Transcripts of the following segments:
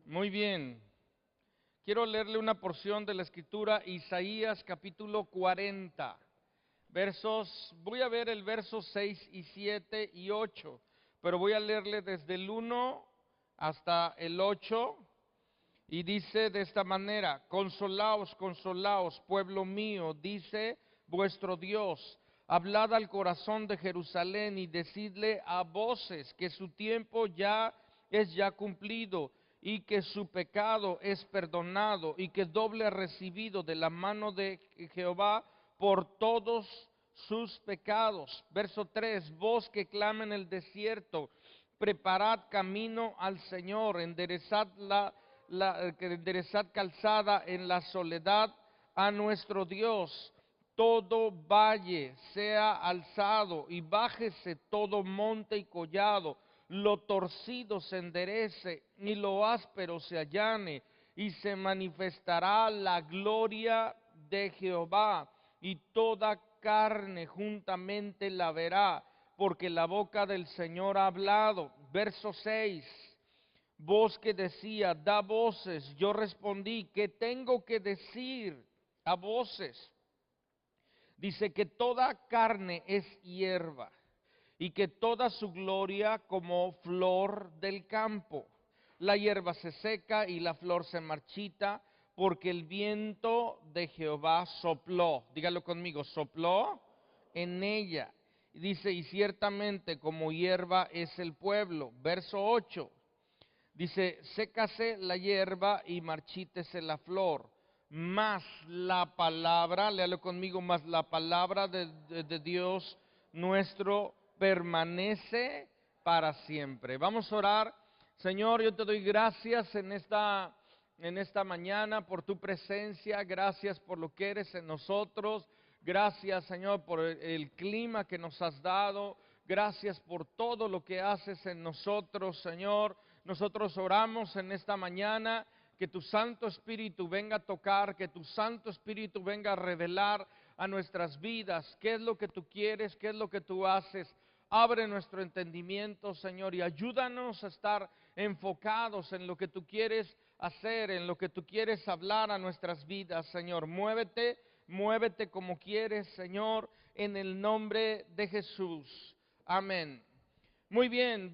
Muy bien. Quiero leerle una porción de la escritura, Isaías capítulo 40. Voy a ver el verso 6 y 7 y 8, pero voy a leerle desde el 1 hasta el 8 y dice de esta manera: consolaos, consolaos, pueblo mío, dice vuestro Dios. Hablad al corazón de Jerusalén y decidle a voces que su tiempo es ya cumplido y que su pecado es perdonado y que doble ha recibido de la mano de Jehová por todos sus pecados. Verso 3: voz que clama en el desierto, preparad camino al Señor, enderezad enderezad calzada en la soledad a nuestro Dios. Todo valle sea alzado y bájese todo monte y collado, lo torcido se enderece y lo áspero se allane, y se manifestará la gloria de Jehová, y toda carne juntamente la verá, porque la boca del Señor ha hablado. Verso 6: voz que decía, da voces. Yo respondí, ¿qué tengo que decir a voces? Dice que toda carne es hierba y que toda su gloria como flor del campo. La hierba se seca y la flor se marchita, porque el viento de Jehová sopló. Dígalo conmigo, sopló en ella. Y dice, y ciertamente como hierba es el pueblo. Verso 8. Dice, sécase la hierba y marchítese la flor, mas la palabra, léalo conmigo, mas la palabra de Dios nuestro permanece para siempre. Vamos a orar. Señor, yo te doy gracias en esta mañana por tu presencia, gracias por lo que eres en nosotros, gracias, Señor, por el clima que nos has dado, gracias por todo lo que haces en nosotros, Señor. Nosotros oramos en esta mañana que tu Santo Espíritu venga a tocar, que tu Santo Espíritu venga a revelar a nuestras vidas qué es lo que tú quieres, qué es lo que tú haces. Abre nuestro entendimiento, Señor, y ayúdanos a estar enfocados en lo que tú quieres hacer, en lo que tú quieres hablar a nuestras vidas, Señor. Muévete, muévete como quieres, Señor, en el nombre de Jesús. Amén. Muy bien,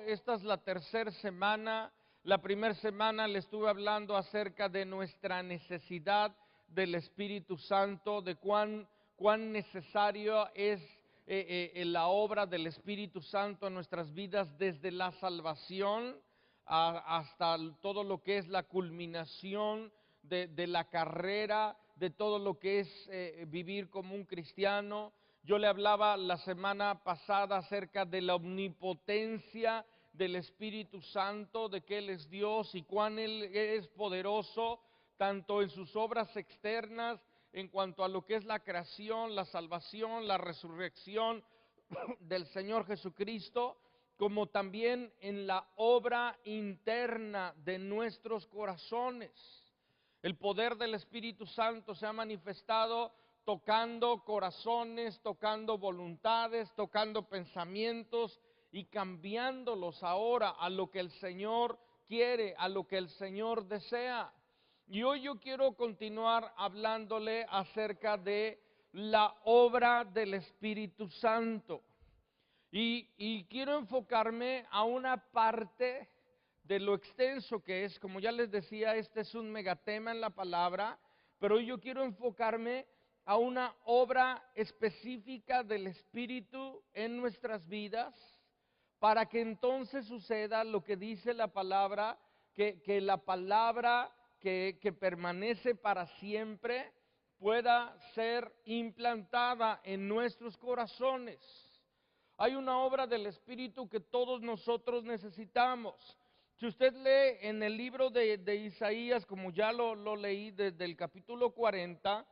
esta es la tercera semana. La primera semana le estuve hablando acerca de nuestra necesidad del Espíritu Santo, de cuán necesario es la obra del Espíritu Santo en nuestras vidas desde la salvación hasta todo lo que es la culminación de la carrera, de todo lo que es vivir como un cristiano. Yo le hablaba la semana pasada acerca de la omnipotencia del Espíritu Santo, de que Él es Dios y cuán Él es poderoso, tanto en sus obras externas, en cuanto a lo que es la creación, la salvación, la resurrección del Señor Jesucristo, como también en la obra interna de nuestros corazones. El poder del Espíritu Santo se ha manifestado tocando corazones, tocando voluntades, tocando pensamientos y cambiándolos ahora a lo que el Señor quiere, a lo que el Señor desea. Y hoy yo quiero continuar hablándole acerca de la obra del Espíritu Santo. Y quiero enfocarme a una parte de lo extenso que es. Como ya les decía, este es un megatema en la palabra, pero hoy yo quiero enfocarme a una obra específica del Espíritu en nuestras vidas, para que entonces suceda lo que dice la palabra, que la palabra que permanece para siempre pueda ser implantada en nuestros corazones. Hay una obra del Espíritu que todos nosotros necesitamos. Si usted lee en el libro de Isaías, como ya lo leí desde el capítulo 40,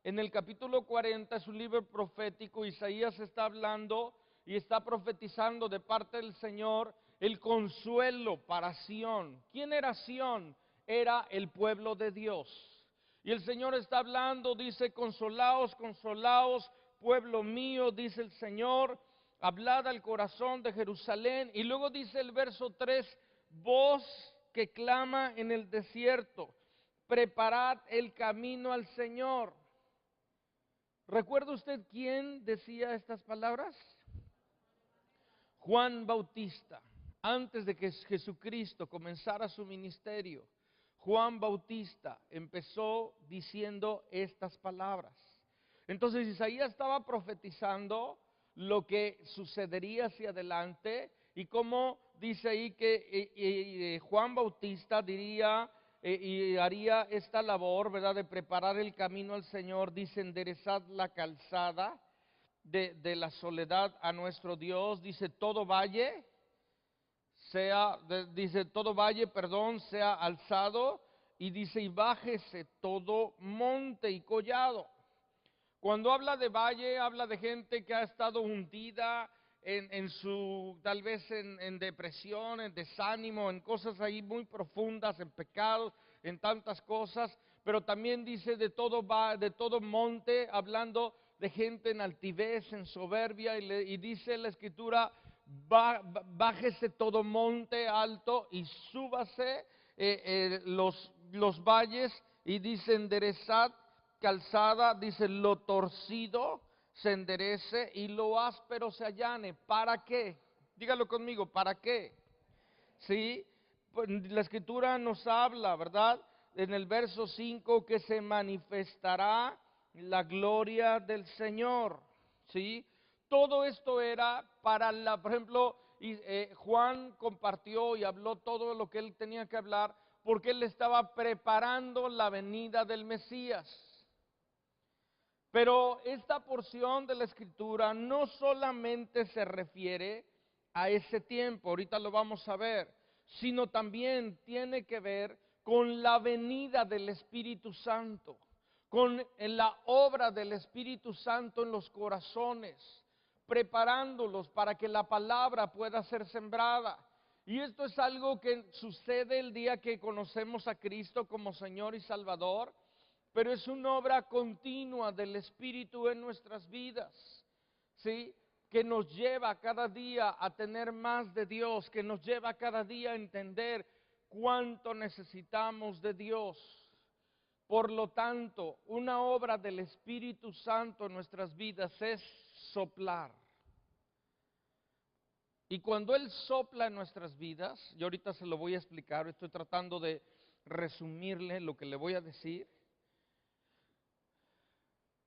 en el capítulo 40 es un libro profético. Isaías está hablando y está profetizando de parte del Señor el consuelo para Sión. ¿Quién era Sión? Era el pueblo de Dios. Y el Señor está hablando, dice, consolaos, consolaos, pueblo mío, dice el Señor, hablad al corazón de Jerusalén. Y luego dice el verso 3, voz que clama en el desierto, preparad el camino al Señor. ¿Recuerda usted quién decía estas palabras? Juan Bautista. Antes de que Jesucristo comenzara su ministerio, Juan Bautista empezó diciendo estas palabras. Entonces Isaías estaba profetizando lo que sucedería hacia adelante, y como dice ahí que Juan Bautista diría y haría esta labor, ¿verdad?, de preparar el camino al Señor. Dice: enderezad la calzada de la soledad a nuestro Dios. Dice: todo valle sea alzado, y dice: y bájese todo monte y collado. Cuando habla de valle, habla de gente que ha estado hundida tal vez en depresión, en desánimo, en cosas ahí muy profundas, en pecados, en tantas cosas. Pero también dice de todo monte, hablando de gente en altivez, en soberbia, y dice la Escritura: bájese todo monte alto y súbase los valles, y dice: enderezad calzada, dice, lo torcido se enderece y lo áspero se allane. ¿Para qué? Dígalo conmigo, ¿para qué? Sí, pues la Escritura nos habla, ¿verdad?, en el verso 5, que se manifestará la gloria del Señor. Sí, todo esto era para por ejemplo, Juan compartió y habló todo lo que él tenía que hablar, porque él estaba preparando la venida del Mesías. Pero esta porción de la Escritura no solamente se refiere a ese tiempo, ahorita lo vamos a ver, sino también tiene que ver con la venida del Espíritu Santo, con la obra del Espíritu Santo en los corazones, preparándolos para que la palabra pueda ser sembrada. Y esto es algo que sucede el día que conocemos a Cristo como Señor y Salvador, pero es una obra continua del Espíritu en nuestras vidas, ¿sí?, que nos lleva cada día a tener más de Dios, que nos lleva cada día a entender cuánto necesitamos de Dios. Por lo tanto, una obra del Espíritu Santo en nuestras vidas es soplar. Y cuando Él sopla en nuestras vidas, y ahorita se lo voy a explicar, estoy tratando de resumirle lo que le voy a decir.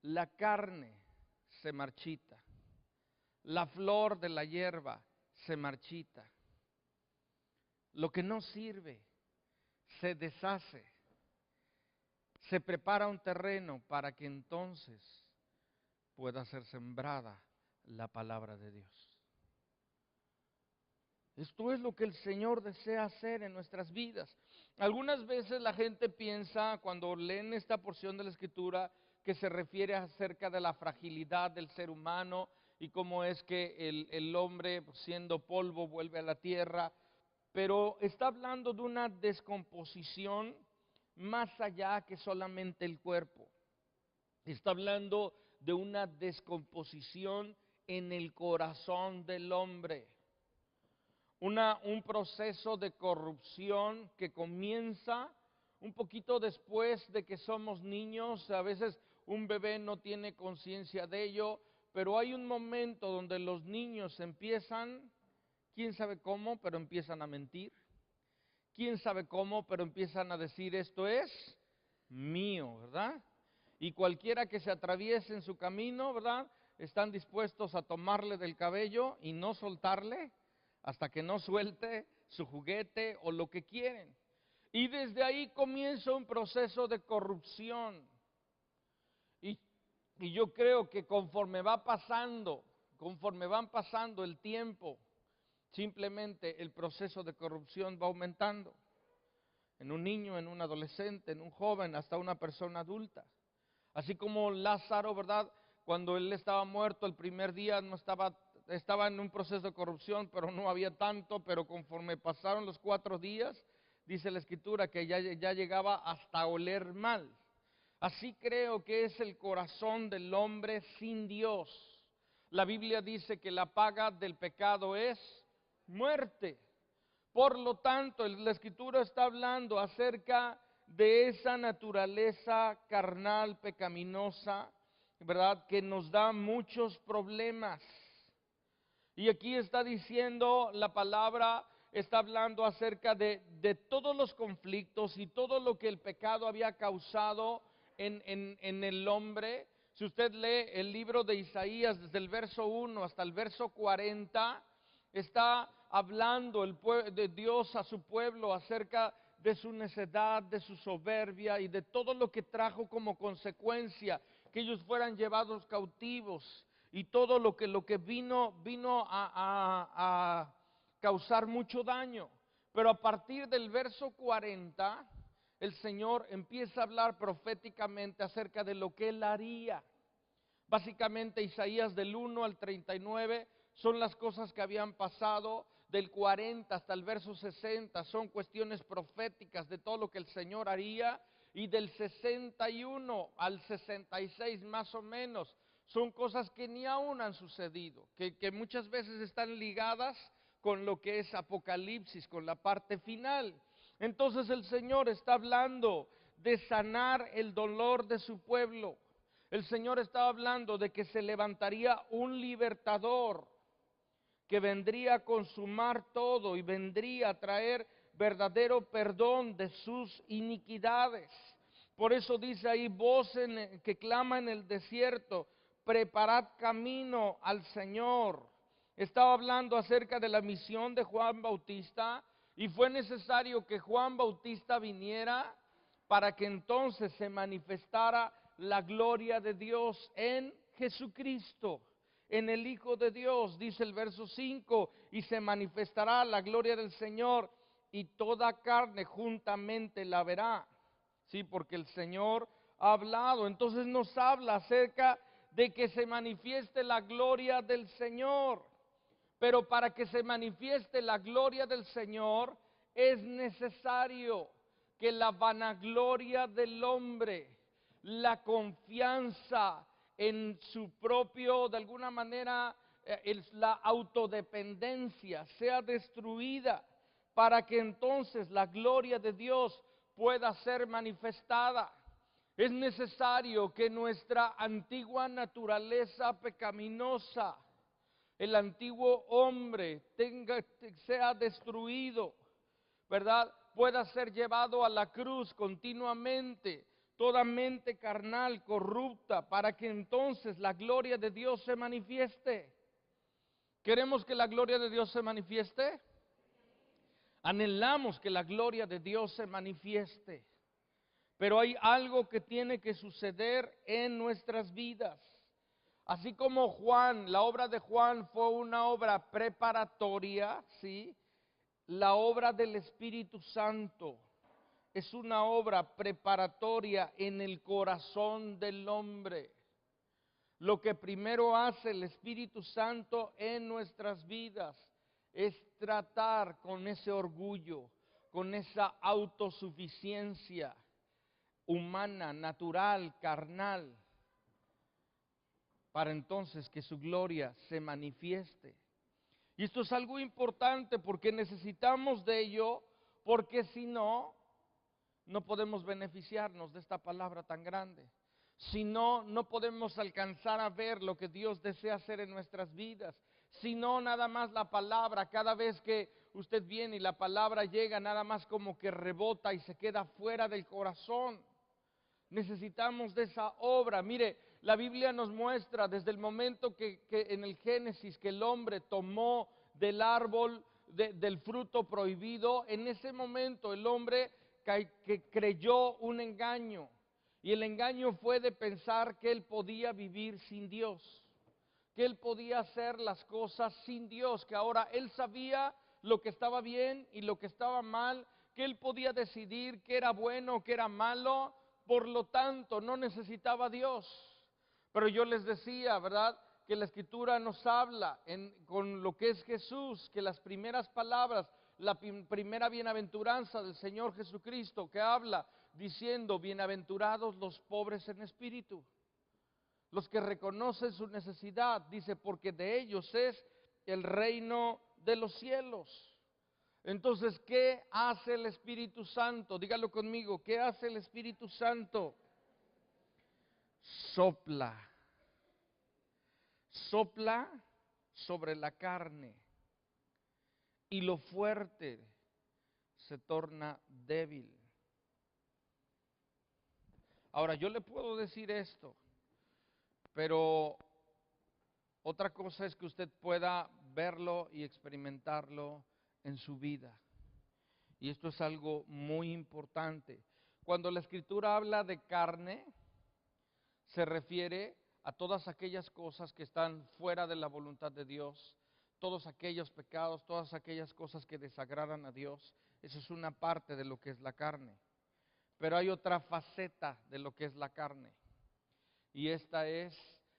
La carne se marchita, la flor de la hierba se marchita, lo que no sirve se deshace, se prepara un terreno para que entonces pueda ser sembrada la palabra de Dios. Esto es lo que el Señor desea hacer en nuestras vidas. Algunas veces la gente piensa, cuando leen esta porción de la Escritura, que se refiere acerca de la fragilidad del ser humano y cómo es que el hombre, siendo polvo, vuelve a la tierra. Pero está hablando de una descomposición más allá que solamente el cuerpo. Está hablando de una descomposición en el corazón del hombre. Un proceso de corrupción que comienza un poquito después de que somos niños. A veces un bebé no tiene conciencia de ello, pero hay un momento donde los niños empiezan, quién sabe cómo, pero empiezan a mentir. Quién sabe cómo, pero empiezan a decir: esto es mío, ¿verdad? Y cualquiera que se atraviese en su camino, ¿verdad?, están dispuestos a tomarle del cabello y no soltarle hasta que no suelte su juguete o lo que quieren. Y desde ahí comienza un proceso de corrupción. Y yo creo que conforme van pasando el tiempo, simplemente el proceso de corrupción va aumentando. En un niño, en un adolescente, en un joven, hasta una persona adulta. Así como Lázaro, ¿verdad?, cuando él estaba muerto el primer día no estaba en un proceso de corrupción, pero no había tanto, pero conforme pasaron los 4 días, dice la Escritura que ya llegaba hasta oler mal. Así creo que es el corazón del hombre sin Dios. La Biblia dice que la paga del pecado es muerte. Por lo tanto, la Escritura está hablando acerca de esa naturaleza carnal, pecaminosa, ¿verdad? Que nos da muchos problemas. Y aquí está diciendo la palabra, está hablando acerca de todos los conflictos y todo lo que el pecado había causado en el hombre. Si usted lee el libro de Isaías desde el verso 1 hasta el verso 40, está hablando de Dios a su pueblo acerca de su necedad, de su soberbia y de todo lo que trajo como consecuencia que ellos fueran llevados cautivos y todo lo que vino a causar mucho daño. Pero a partir del verso 40, el Señor empieza a hablar proféticamente acerca de lo que Él haría. Básicamente Isaías del 1 al 39 son las cosas que habían pasado, del 40 hasta el verso 60 son cuestiones proféticas de todo lo que el Señor haría, y del 61 al 66 más o menos son cosas que ni aún han sucedido, que muchas veces están ligadas con lo que es Apocalipsis, con la parte final. Entonces el Señor está hablando de sanar el dolor de su pueblo. El Señor estaba hablando de que se levantaría un libertador que vendría a consumar todo y vendría a traer verdadero perdón de sus iniquidades. Por eso dice ahí, voz que clama en el desierto, preparad camino al Señor. Estaba hablando acerca de la misión de Juan Bautista y fue necesario que Juan Bautista viniera para que entonces se manifestara la gloria de Dios en Jesucristo, en el Hijo de Dios. Dice el verso 5, y se manifestará la gloria del Señor y toda carne juntamente la verá. Sí, porque el Señor ha hablado. Entonces nos habla acerca de que se manifieste la gloria del Señor. Pero para que se manifieste la gloria del Señor es necesario que la vanagloria del hombre, la confianza en su propio, de alguna manera, la autodependencia sea destruida para que entonces la gloria de Dios pueda ser manifestada. Es necesario que nuestra antigua naturaleza pecaminosa, el antiguo hombre sea destruido, ¿verdad? Pueda ser llevado a la cruz continuamente, toda mente carnal, corrupta, para que entonces la gloria de Dios se manifieste. ¿Queremos que la gloria de Dios se manifieste? Anhelamos que la gloria de Dios se manifieste. Pero hay algo que tiene que suceder en nuestras vidas. Así como Juan, la obra de Juan fue una obra preparatoria, ¿sí? La obra del Espíritu Santo es una obra preparatoria en el corazón del hombre. Lo que primero hace el Espíritu Santo en nuestras vidas es tratar con ese orgullo, con esa autosuficiencia humana, natural, carnal, para entonces que su gloria se manifieste. Y esto es algo importante porque necesitamos de ello, porque si no, no podemos beneficiarnos de esta palabra tan grande. Si no, no podemos alcanzar a ver lo que Dios desea hacer en nuestras vidas. Si no, nada más la palabra, cada vez que usted viene y la palabra llega, nada más como que rebota y se queda fuera del corazón. Necesitamos de esa obra. Mire, la Biblia nos muestra desde el momento que en el Génesis que el hombre tomó del árbol del fruto prohibido, en ese momento el hombre que creyó un engaño. Y el engaño fue de pensar que él podía vivir sin Dios, que él podía hacer las cosas sin Dios, que ahora él sabía lo que estaba bien y lo que estaba mal, que él podía decidir qué era bueno o qué era malo. Por lo tanto, no necesitaba a Dios. Pero yo les decía, ¿verdad?, que la Escritura nos habla con lo que es Jesús, que las primeras palabras, la primera bienaventuranza del Señor Jesucristo, que habla diciendo, bienaventurados los pobres en espíritu, los que reconocen su necesidad, dice, porque de ellos es el reino de los cielos. Entonces, ¿qué hace el Espíritu Santo? Dígalo conmigo, ¿qué hace el Espíritu Santo? Sopla. Sopla sobre la carne y lo fuerte se torna débil. Ahora, yo le puedo decir esto, pero otra cosa es que usted pueda verlo y experimentarlo en su vida. Y esto es algo muy importante. Cuando la Escritura habla de carne, se refiere a todas aquellas cosas que están fuera de la voluntad de Dios, todos aquellos pecados, todas aquellas cosas que desagradan a Dios. Eso es una parte de lo que es la carne. Pero hay otra faceta de lo que es la carne. Y esta es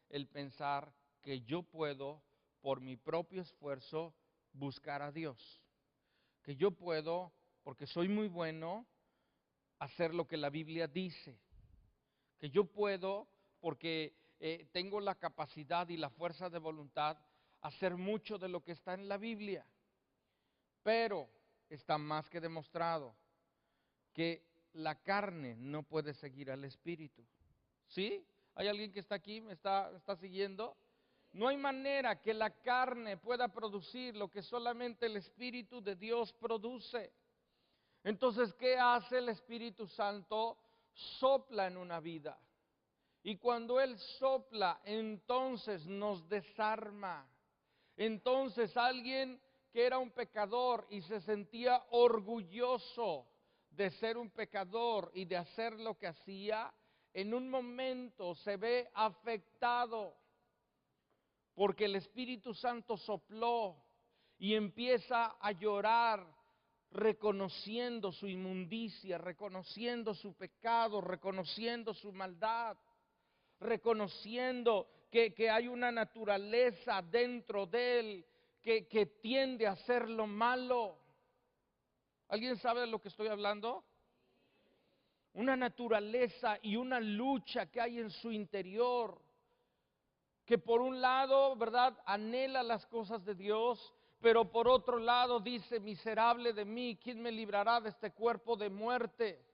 el pensar que yo puedo, por mi propio esfuerzo, buscar a Dios. Que yo puedo, porque soy muy bueno, hacer lo que la Biblia dice. Que yo puedo, porque tengo la capacidad y la fuerza de voluntad, hacer mucho de lo que está en la Biblia. Pero está más que demostrado que la carne no puede seguir al Espíritu. ¿Sí? ¿Hay alguien que está aquí? ¿Me está siguiendo? No hay manera que la carne pueda producir lo que solamente el Espíritu de Dios produce. Entonces, ¿qué hace el Espíritu Santo? Sopla en una vida. Y cuando Él sopla, entonces nos desarma. Entonces alguien que era un pecador y se sentía orgulloso de ser un pecador y de hacer lo que hacía, en un momento se ve afectado porque el Espíritu Santo sopló y empieza a llorar reconociendo su inmundicia, reconociendo su pecado, reconociendo su maldad, reconociendo que hay una naturaleza dentro de él que tiende a hacer lo malo. ¿Alguien sabe de lo que estoy hablando? Una naturaleza y una lucha que hay en su interior, que por un lado, ¿verdad?, anhela las cosas de Dios, pero por otro lado dice: miserable de mí, ¿quién me librará de este cuerpo de muerte?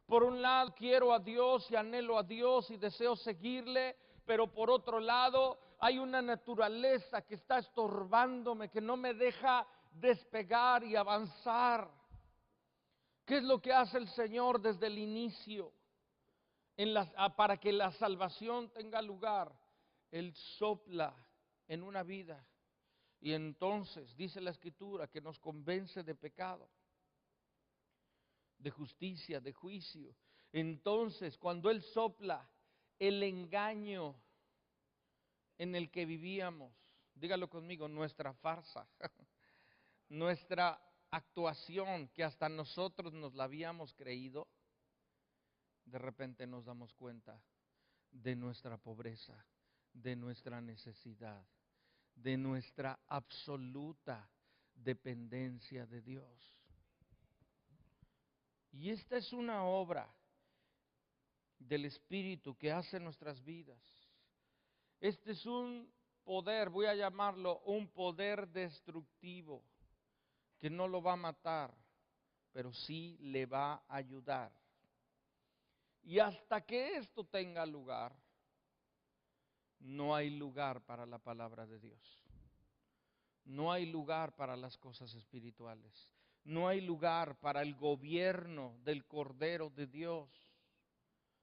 Por un lado quiero a Dios y anhelo a Dios y deseo seguirle, pero por otro lado hay una naturaleza que está estorbándome, que no me deja despegar y avanzar. ¿Qué es lo que hace el Señor desde el inicio para que la salvación tenga lugar? Él sopla en una vida y entonces dice la Escritura que nos convence de pecado, de justicia, de juicio. Entonces, cuando Él sopla, el engaño en el que vivíamos, dígalo conmigo, nuestra farsa, nuestra actuación que hasta nosotros nos la habíamos creído, de repente nos damos cuenta de nuestra pobreza, de nuestra necesidad, de nuestra absoluta dependencia de Dios. Y esta es una obra del Espíritu que hace nuestras vidas. Este es un poder, voy a llamarlo un poder destructivo, que no lo va a matar, pero sí le va a ayudar. Y hasta que esto tenga lugar, no hay lugar para la palabra de Dios. No hay lugar para las cosas espirituales. No hay lugar para el gobierno del Cordero de Dios.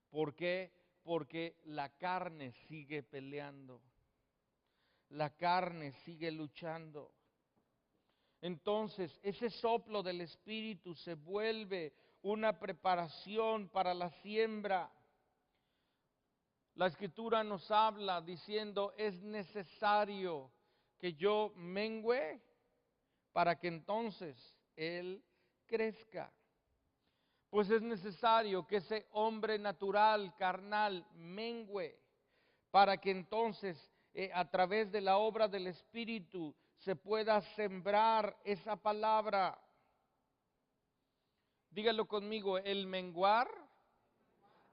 ¿Por qué? Porque la carne sigue peleando. La carne sigue luchando. Entonces, ese soplo del Espíritu se vuelve una preparación para la siembra. La Escritura nos habla diciendo: es necesario que yo mengüe para que entonces Él crezca. Pues es necesario que ese hombre natural, carnal, mengüe para que entonces a través de la obra del Espíritu se pueda sembrar esa palabra. Dígalo conmigo: el menguar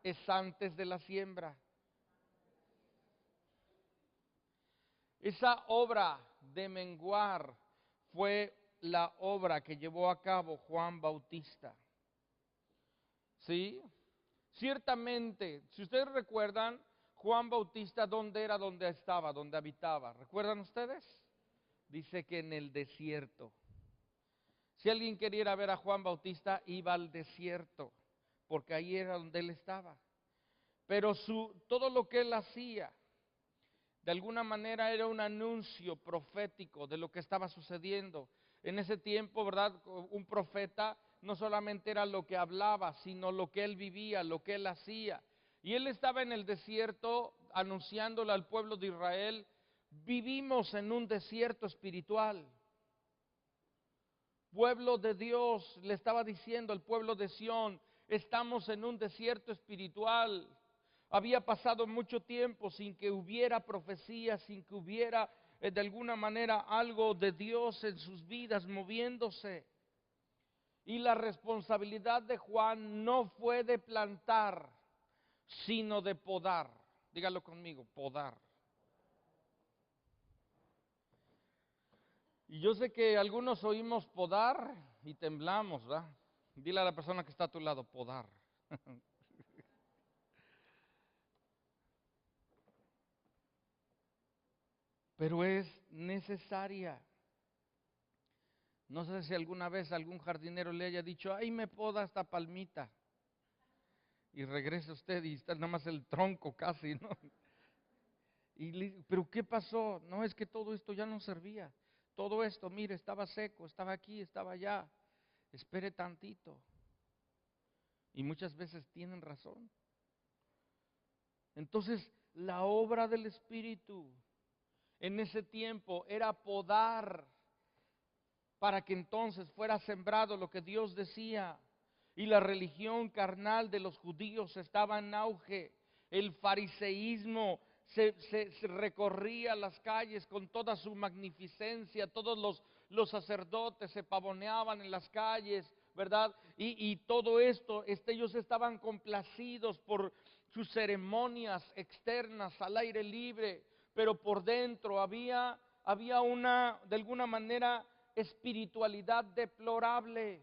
es antes de la siembra. Esa obra de menguar fue la obra que llevó a cabo Juan Bautista. ¿Sí? Ciertamente, si ustedes recuerdan, Juan Bautista, ¿dónde era donde estaba, donde habitaba? ¿Recuerdan ustedes? Dice que en el desierto. Si alguien quería ir a ver a Juan Bautista, iba al desierto, porque ahí era donde él estaba. Pero todo lo que él hacía, de alguna manera era un anuncio profético de lo que estaba sucediendo. En ese tiempo, ¿verdad? Un profeta no solamente era lo que hablaba, sino lo que él vivía, lo que él hacía. Y él estaba en el desierto anunciándole al pueblo de Israel: vivimos en un desierto espiritual. Pueblo de Dios, le estaba diciendo al pueblo de Sión, estamos en un desierto espiritual. Había pasado mucho tiempo sin que hubiera profecía, sin que hubiera de alguna manera algo de Dios en sus vidas moviéndose. Y la responsabilidad de Juan no fue de plantar, sino de podar. Dígalo conmigo, podar. Y yo sé que algunos oímos podar y temblamos, ¿verdad? Dile a la persona que está a tu lado, podar. Pero es necesaria. No sé si alguna vez algún jardinero le haya dicho: ay, me poda esta palmita. Y regresa usted y está nada más el tronco casi, ¿no? Pero ¿qué pasó? No, es que todo esto ya no servía. Todo esto, mire, estaba seco, estaba aquí, estaba allá. Espere tantito. Y muchas veces tienen razón. Entonces, la obra del Espíritu en ese tiempo era podar para que entonces fuera sembrado lo que Dios decía. Y la religión carnal de los judíos estaba en auge. El fariseísmo se recorría las calles con toda su magnificencia. Todos los sacerdotes se pavoneaban en las calles, ¿verdad? Y todo esto, ellos estaban complacidos por sus ceremonias externas al aire libre, pero por dentro había una, de alguna manera, espiritualidad deplorable.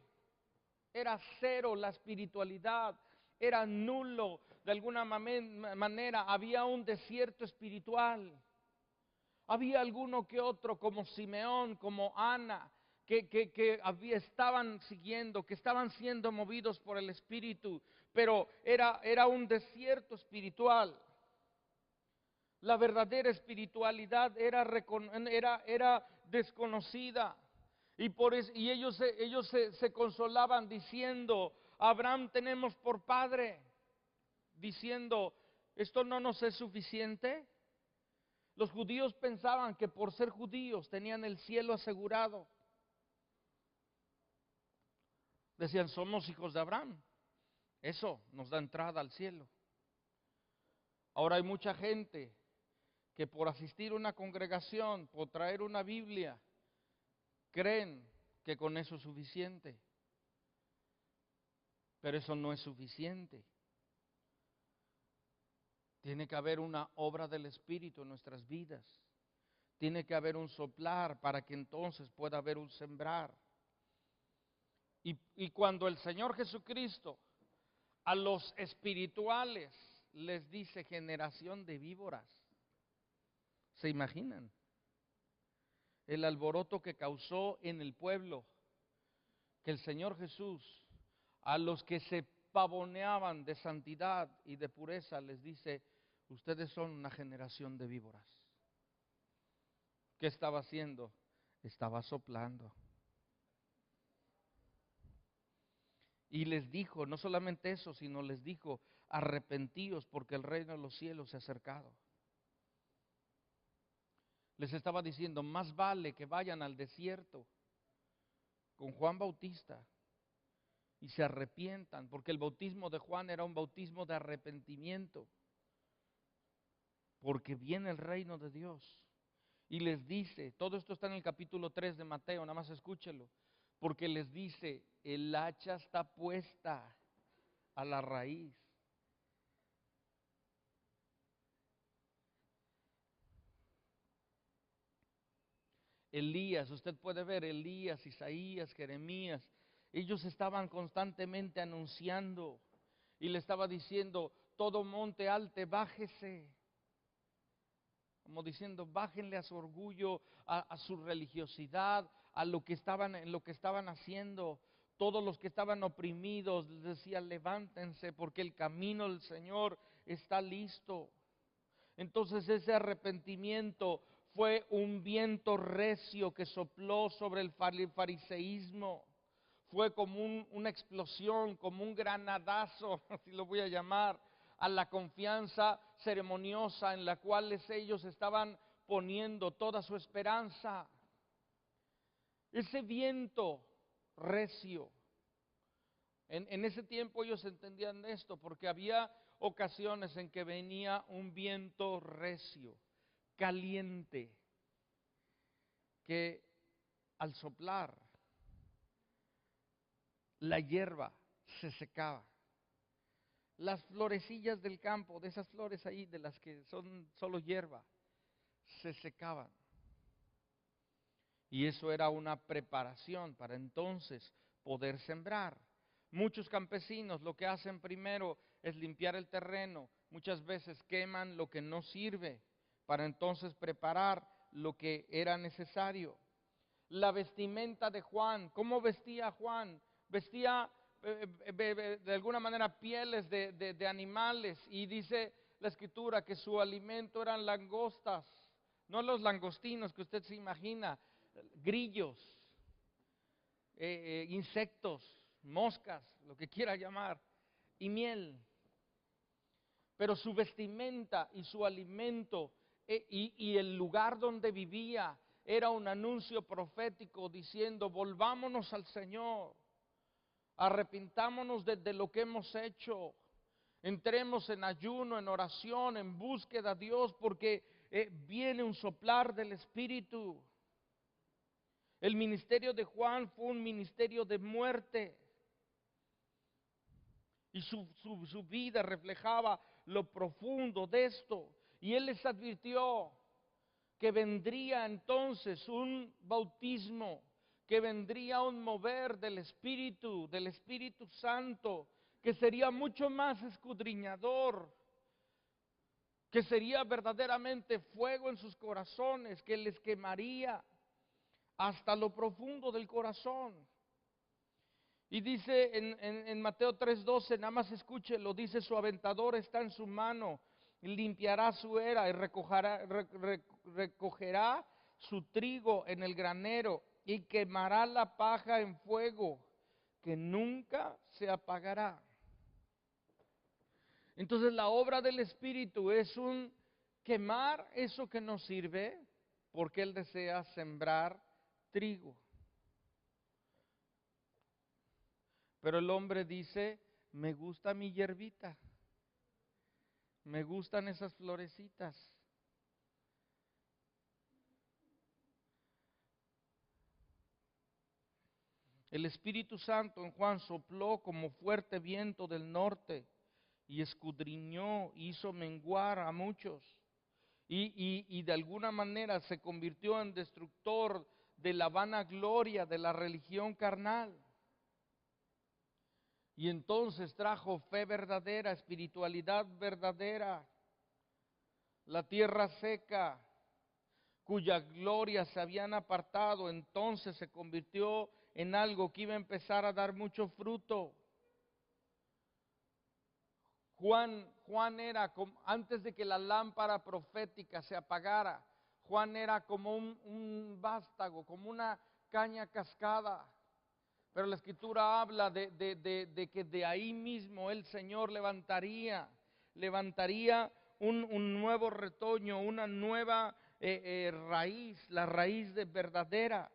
Era cero la espiritualidad, era nulo de alguna manera, había un desierto espiritual. Había alguno que otro como Simeón, como Ana, que estaban siguiendo, que estaban siendo movidos por el Espíritu, pero era un desierto espiritual. La verdadera espiritualidad era desconocida. Y ellos se consolaban diciendo: Abraham tenemos por padre. Diciendo: ¿esto no nos es suficiente? Los judíos pensaban que por ser judíos tenían el cielo asegurado. Decían: somos hijos de Abraham. Eso nos da entrada al cielo. Ahora hay mucha gente que por asistir a una congregación, por traer una Biblia, creen que con eso es suficiente. Pero eso no es suficiente. Tiene que haber una obra del Espíritu en nuestras vidas. Tiene que haber un soplar para que entonces pueda haber un sembrar. Y cuando el Señor Jesucristo a los espirituales les dice generación de víboras, ¿se imaginan el alboroto que causó en el pueblo? Que el Señor Jesús a los que se pavoneaban de santidad y de pureza les dice: ustedes son una generación de víboras. ¿Qué estaba haciendo? Estaba soplando. Y les dijo, no solamente eso, sino les dijo: arrepentíos porque el reino de los cielos se ha acercado. Les estaba diciendo: más vale que vayan al desierto con Juan Bautista y se arrepientan, porque el bautismo de Juan era un bautismo de arrepentimiento, porque viene el reino de Dios. Y les dice, todo esto está en el capítulo 3 de Mateo, nada más escúchelo, porque les dice: el hacha está puesta a la raíz. Elías, usted puede ver Elías, Isaías, Jeremías, ellos estaban constantemente anunciando y le estaba diciendo, todo monte alte, bájese. Como diciendo, bájenle a su orgullo, a su religiosidad, a lo que estaban, en lo que estaban haciendo. Todos los que estaban oprimidos les decía, levántense porque el camino del Señor está listo. Entonces ese arrepentimiento fue un viento recio que sopló sobre el fariseísmo. Fue como una explosión, como un granadazo, así lo voy a llamar, a la confianza ceremoniosa en la cual ellos estaban poniendo toda su esperanza. Ese viento recio. En ese tiempo ellos entendían esto, porque había ocasiones en que venía un viento recio, caliente, que al soplar la hierba se secaba. Las florecillas del campo, de esas flores ahí, de las que son solo hierba, se secaban. Y eso era una preparación para entonces poder sembrar. Muchos campesinos lo que hacen primero es limpiar el terreno. Muchas veces queman lo que no sirve para entonces preparar lo que era necesario. La vestimenta de Juan, ¿cómo vestía Juan? Vestía de alguna manera pieles de animales, y dice la Escritura que su alimento eran langostas, no los langostinos que usted se imagina, grillos, insectos, moscas, lo que quiera llamar, y miel. Pero su vestimenta y su alimento y el lugar donde vivía era un anuncio profético diciendo, volvámonos al Señor, arrepintámonos de lo que hemos hecho, entremos en ayuno, en oración, en búsqueda a Dios, porque viene un soplar del Espíritu. El ministerio de Juan fue un ministerio de muerte, y su vida reflejaba lo profundo de esto. Y él les advirtió que vendría entonces un bautismo, que vendría un mover del Espíritu Santo, que sería mucho más escudriñador, que sería verdaderamente fuego en sus corazones, que les quemaría hasta lo profundo del corazón. Y dice en Mateo 3:12, nada más escúchelo, dice, su aventador está en su mano, limpiará su era y recogerá su trigo en el granero y quemará la paja en fuego, que nunca se apagará. Entonces la obra del Espíritu es un quemar eso que no sirve, porque Él desea sembrar trigo. Pero el hombre dice, me gusta mi hierbita, me gustan esas florecitas. El Espíritu Santo en Juan sopló como fuerte viento del norte y escudriñó, hizo menguar a muchos. Y de alguna manera se convirtió en destructor de la vanagloria de la religión carnal. Y entonces trajo fe verdadera, espiritualidad verdadera. La tierra seca, cuya gloria se habían apartado, entonces se convirtió en algo que iba a empezar a dar mucho fruto. Juan era, antes de que la lámpara profética se apagara, Juan era como un vástago, como una caña cascada. Pero la Escritura habla de que de ahí mismo el Señor levantaría un nuevo retoño, una nueva raíz, la raíz de verdadera.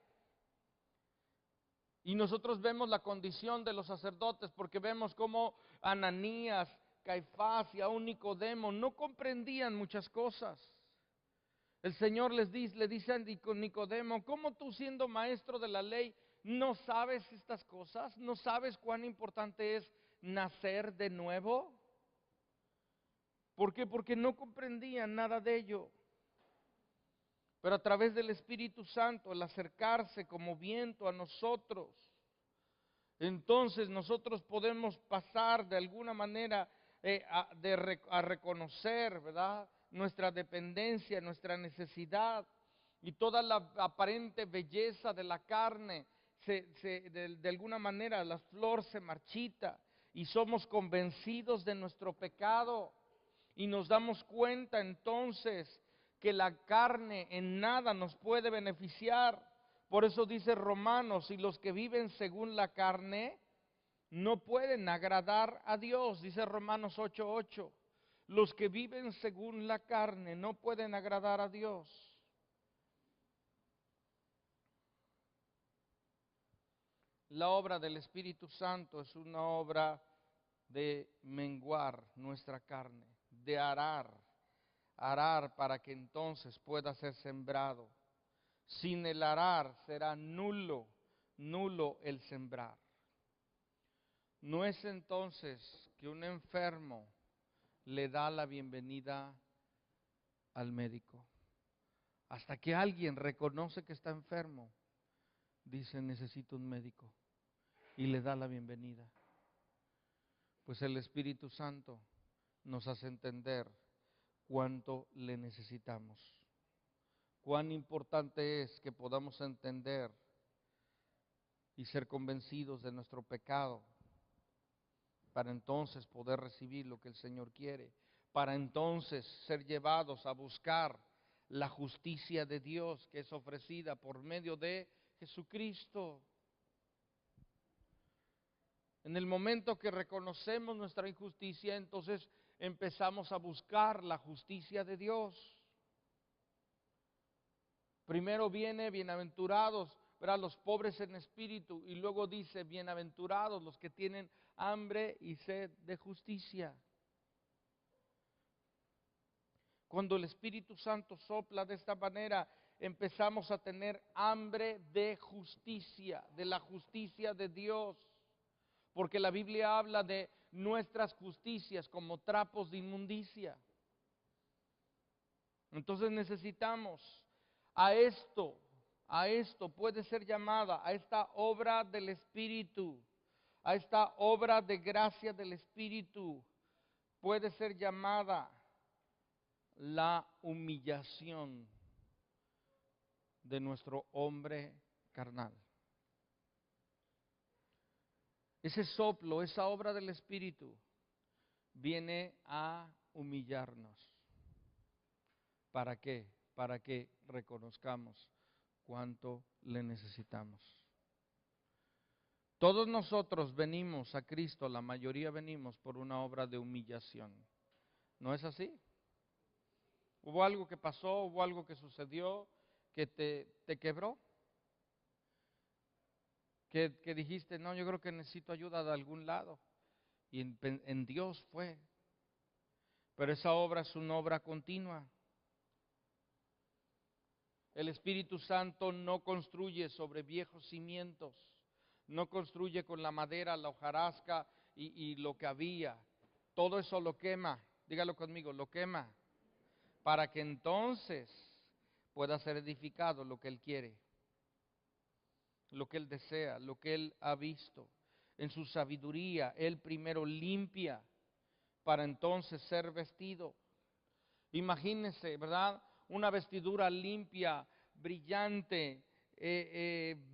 Y nosotros vemos la condición de los sacerdotes, porque vemos cómo Ananías, Caifás y aún Nicodemo no comprendían muchas cosas. El Señor le dice a Nicodemo, ¿cómo tú, siendo maestro de la ley, no sabes estas cosas? ¿No sabes cuán importante es nacer de nuevo? ¿Por qué? Porque no comprendían nada de ello. pero a través del Espíritu Santo, el acercarse como viento a nosotros, entonces nosotros podemos pasar de alguna manera a reconocer, ¿verdad?, nuestra dependencia, nuestra necesidad, y toda la aparente belleza de la carne, de alguna manera la flor se marchita y somos convencidos de nuestro pecado y nos damos cuenta entonces que la carne en nada nos puede beneficiar. Por eso dice Romanos, y los que viven según la carne no pueden agradar a Dios, dice Romanos 8:8. Los que viven según la carne no pueden agradar a Dios. La obra del Espíritu Santo es una obra de menguar nuestra carne, de arar para que entonces pueda ser sembrado. Sin el arar será nulo el sembrar. No es entonces que un enfermo le da la bienvenida al médico. Hasta que alguien reconoce que está enfermo, dice necesito un médico y le da la bienvenida. Pues el Espíritu Santo nos hace entender cuánto le necesitamos. Cuán importante es que podamos entender y ser convencidos de nuestro pecado para entonces poder recibir lo que el Señor quiere, para entonces ser llevados a buscar la justicia de Dios que es ofrecida por medio de Jesucristo. En el momento que reconocemos nuestra injusticia, entonces empezamos a buscar la justicia de Dios. Primero viene bienaventurados, ¿verdad?, los pobres en espíritu, y luego dice bienaventurados los que tienen hambre y sed de justicia. Cuando el Espíritu Santo sopla de esta manera, empezamos a tener hambre de justicia, de la justicia de Dios. Porque la Biblia habla de nuestras justicias como trapos de inmundicia. Entonces necesitamos a esto puede ser llamada, a esta obra del Espíritu, a esta obra de gracia del Espíritu, puede ser llamada la humillación de nuestro hombre carnal. Ese soplo, esa obra del Espíritu, viene a humillarnos. ¿Para qué? Para que reconozcamos cuánto le necesitamos. Todos nosotros venimos a Cristo, la mayoría venimos por una obra de humillación. ¿No es así? ¿Hubo algo que pasó, hubo algo que sucedió que te quebró? Que dijiste, no, yo creo que necesito ayuda de algún lado. Y en Dios fue. Pero esa obra es una obra continua. El Espíritu Santo no construye sobre viejos cimientos, no construye con la madera, la hojarasca y lo que había. Todo eso lo quema, dígalo conmigo, lo quema, para que entonces pueda ser edificado lo que Él quiere, lo que Él desea, lo que Él ha visto. En su sabiduría, Él primero limpia para entonces ser vestido. Imagínense, ¿verdad? Una vestidura limpia, brillante,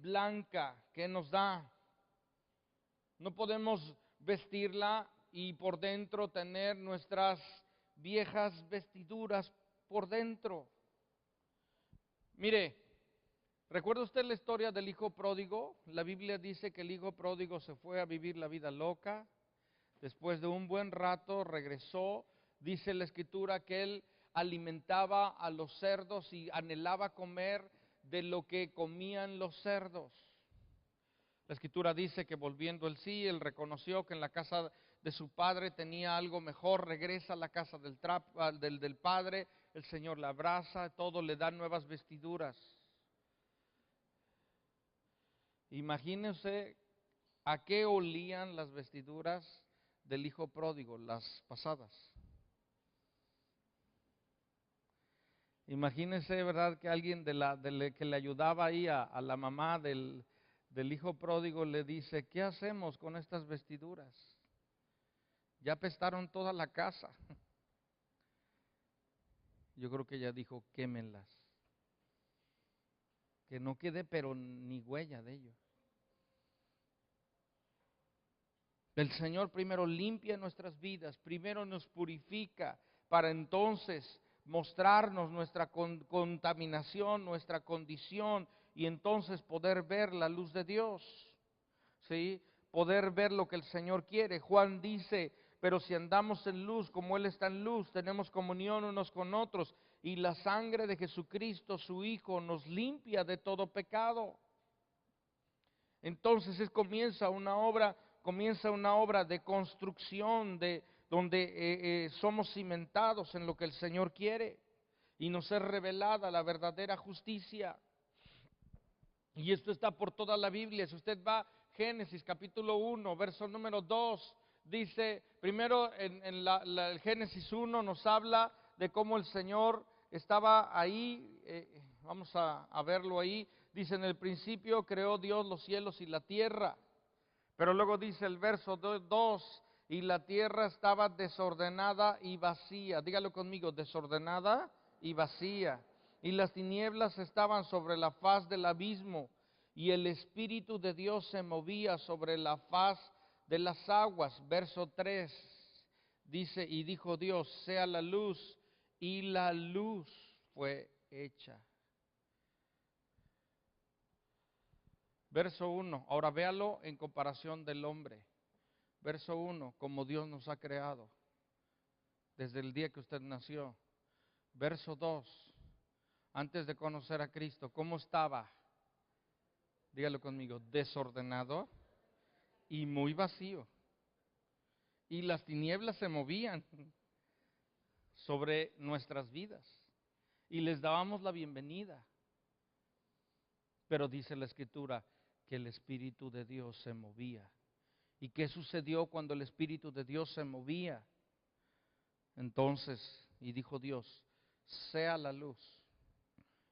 blanca, que nos da. No podemos vestirla y por dentro tener nuestras viejas vestiduras por dentro. Mire, ¿recuerda usted la historia del hijo pródigo? La Biblia dice que el hijo pródigo se fue a vivir la vida loca. Después de un buen rato regresó. Dice la Escritura que él alimentaba a los cerdos y anhelaba comer de lo que comían los cerdos. La Escritura dice que volviendo él él reconoció que en la casa de su padre tenía algo mejor, regresa a la casa del padre, el Señor le abraza, todo le da nuevas vestiduras. Imagínense a qué olían las vestiduras del hijo pródigo, las pasadas. Imagínense, ¿verdad? Que alguien que le ayudaba ahí a la mamá del hijo pródigo le dice, ¿qué hacemos con estas vestiduras? Ya apestaron toda la casa. Yo creo que ella dijo, quémenlas. Que no quede pero ni huella de ello. El Señor primero limpia nuestras vidas, primero nos purifica para entonces mostrarnos nuestra contaminación, nuestra condición y entonces poder ver la luz de Dios. ¿Sí? Poder ver lo que el Señor quiere. Juan dice, pero si andamos en luz como Él está en luz, tenemos comunión unos con otros y la sangre de Jesucristo, su Hijo, nos limpia de todo pecado. Entonces comienza una obra de construcción, donde somos cimentados en lo que el Señor quiere y nos es revelada la verdadera justicia. Y esto está por toda la Biblia. Si usted va a Génesis capítulo 1, verso número 2, dice, primero en el Génesis 1 nos habla de cómo el Señor estaba ahí, vamos a verlo ahí, dice en el principio creó Dios los cielos y la tierra, pero luego dice el verso 2, y la tierra estaba desordenada y vacía, dígalo conmigo, desordenada y vacía, y las tinieblas estaban sobre la faz del abismo, y el Espíritu de Dios se movía sobre la faz de las aguas. Verso 3 dice, y dijo Dios, sea la luz, y la luz fue hecha. Verso 1, ahora véalo en comparación del hombre. Verso 1, como Dios nos ha creado desde el día que usted nació. Verso 2, antes de conocer a Cristo, ¿cómo estaba? Dígalo conmigo, desordenado y muy vacío. Y las tinieblas se movían sobre nuestras vidas y les dábamos la bienvenida. Pero dice la Escritura que el Espíritu de Dios se movía. ¿Y qué sucedió cuando el Espíritu de Dios se movía? Entonces, y dijo Dios, sea la luz.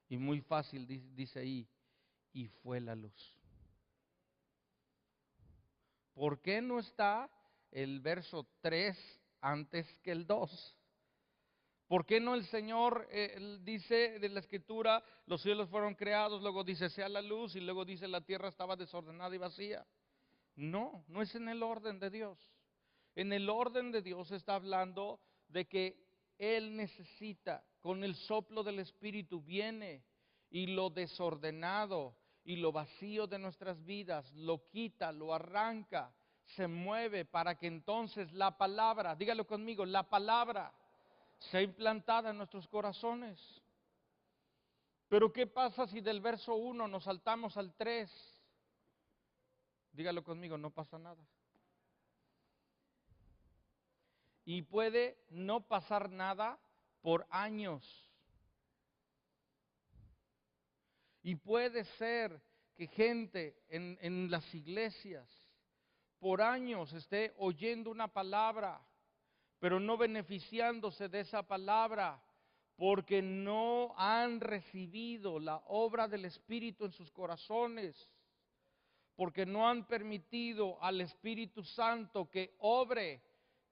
Y muy fácil dice ahí, y fue la luz. ¿Por qué no está el verso 3 antes que el 2? ¿Por qué no el Señor dice de la Escritura, los cielos fueron creados, luego dice sea la luz y luego dice la tierra estaba desordenada y vacía? No, no es en el orden de Dios. En el orden de Dios está hablando de que Él necesita, con el soplo del Espíritu viene y lo desordenado y lo vacío de nuestras vidas lo quita, lo arranca, se mueve para que entonces la palabra, dígalo conmigo, la palabra sea implantada en nuestros corazones. Pero ¿qué pasa si del verso 1 nos saltamos al 3? Dígalo conmigo, no pasa nada. Y puede no pasar nada por años. Y puede ser que gente en las iglesias por años esté oyendo una palabra, pero no beneficiándose de esa palabra, porque no han recibido la obra del Espíritu en sus corazones, porque no han permitido al Espíritu Santo que obre,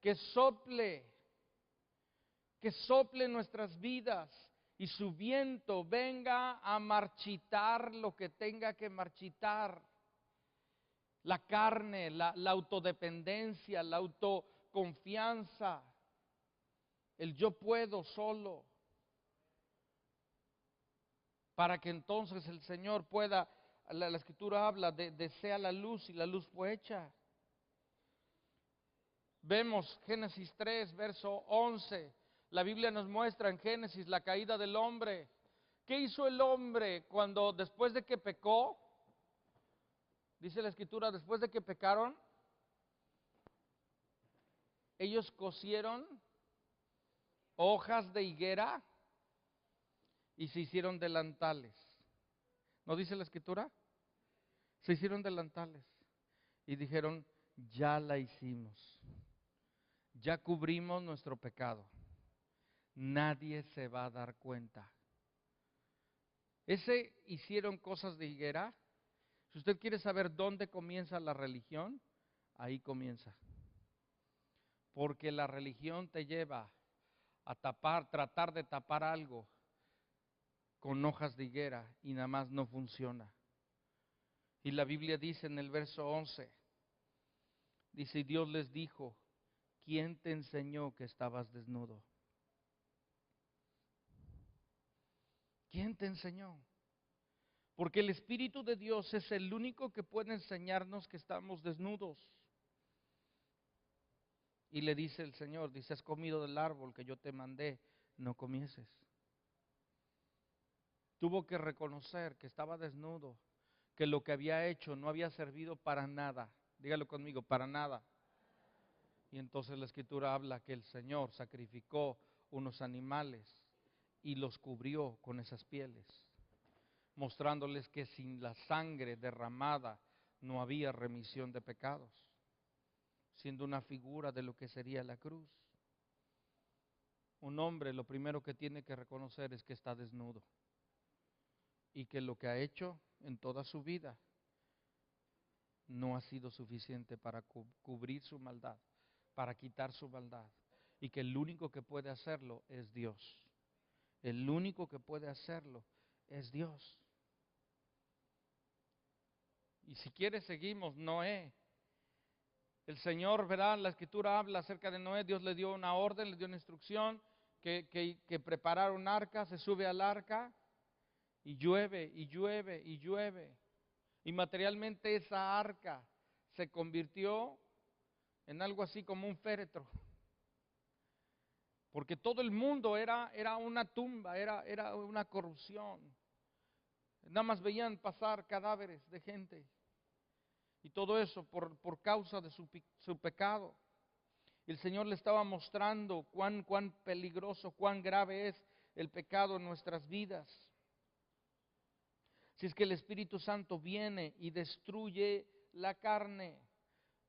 que sople en nuestras vidas y su viento venga a marchitar lo que tenga que marchitar. La carne, la autodependencia, la autoconfianza, el yo puedo solo, para que entonces el Señor pueda, la Escritura habla de sea la luz y la luz fue hecha. Vemos Génesis 3, verso 11. La Biblia nos muestra en Génesis la caída del hombre. ¿Qué hizo el hombre cuando después de que pecó? Dice la Escritura, después de que pecaron, ellos cosieron hojas de higuera y se hicieron delantales. ¿No dice la Escritura? Se hicieron delantales y dijeron, ya la hicimos, ya cubrimos nuestro pecado, nadie se va a dar cuenta. Ese hicieron cosas de higuera. Si usted quiere saber dónde comienza la religión, ahí comienza. Porque la religión te lleva a tratar de tapar algo con hojas de higuera y nada más no funciona. Y la Biblia dice en el verso 11, dice, Dios les dijo, ¿quién te enseñó que estabas desnudo? ¿Quién te enseñó? Porque el Espíritu de Dios es el único que puede enseñarnos que estamos desnudos. Y le dice el Señor, dice, has comido del árbol que yo te mandé, no comieses. Tuvo que reconocer que estaba desnudo, que lo que había hecho no había servido para nada. Dígalo conmigo, para nada. Y entonces la Escritura habla que el Señor sacrificó unos animales y los cubrió con esas pieles, mostrándoles que sin la sangre derramada no había remisión de pecados, siendo una figura de lo que sería la cruz. Un hombre lo primero que tiene que reconocer es que está desnudo y que lo que ha hecho en toda su vida no ha sido suficiente para cubrir su maldad, para quitar su maldad, y que el único que puede hacerlo es Dios. El único que puede hacerlo es Dios. Y si quiere seguimos, Noé. El Señor, ¿verdad? La Escritura habla acerca de Noé. Dios le dio una orden, le dio una instrucción, que preparara un arca, se sube al arca y llueve, y llueve, y llueve. Y materialmente esa arca se convirtió en algo así como un féretro. Porque todo el mundo era una tumba, era una corrupción. Nada más veían pasar cadáveres de gente. Y todo eso por causa de su pecado. El Señor le estaba mostrando cuán peligroso, cuán grave es el pecado en nuestras vidas. Si es que el Espíritu Santo viene y destruye la carne.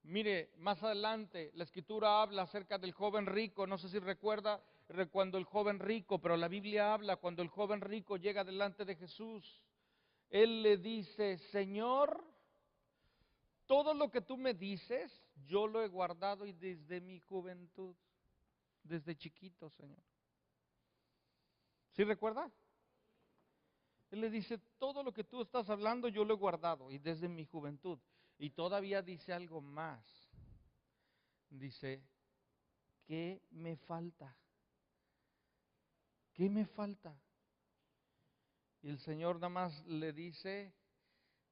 Mire, más adelante la Escritura habla acerca del joven rico. No sé si recuerda cuando el joven rico, pero la Biblia habla cuando el joven rico llega delante de Jesús. Él le dice, Señor, todo lo que tú me dices, yo lo he guardado y desde mi juventud, desde chiquito, Señor. ¿Sí recuerda? Él le dice, todo lo que tú estás hablando yo lo he guardado y desde mi juventud. Y todavía dice algo más. Dice, ¿qué me falta? ¿Qué me falta? Y el Señor nada más le dice,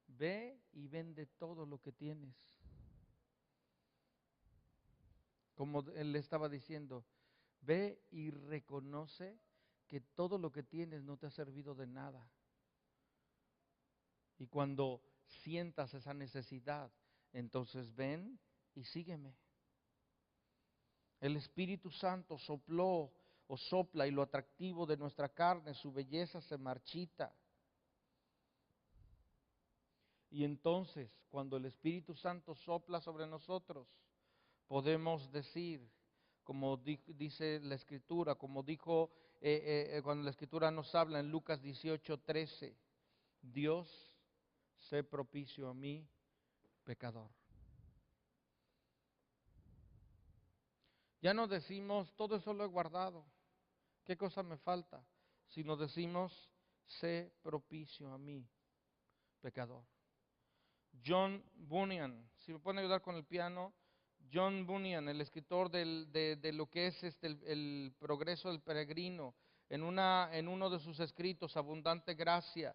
ve y vende todo lo que tienes. Como Él le estaba diciendo, ve y reconoce que todo lo que tienes no te ha servido de nada. Y cuando sientas esa necesidad, entonces ven y sígueme. El Espíritu Santo sopló o sopla y lo atractivo de nuestra carne, su belleza se marchita. Y entonces, cuando el Espíritu Santo sopla sobre nosotros, podemos decir, como dice la Escritura, como dijo cuando la Escritura nos habla en Lucas 18:13, Dios, sé propicio a mí, pecador. Ya no decimos, todo eso lo he guardado, ¿qué cosa me falta? Sino decimos, sé propicio a mí, pecador. John Bunyan, si me pueden ayudar con el piano, John Bunyan, el escritor de lo que es el progreso del peregrino, en uno de sus escritos, Abundante Gracia,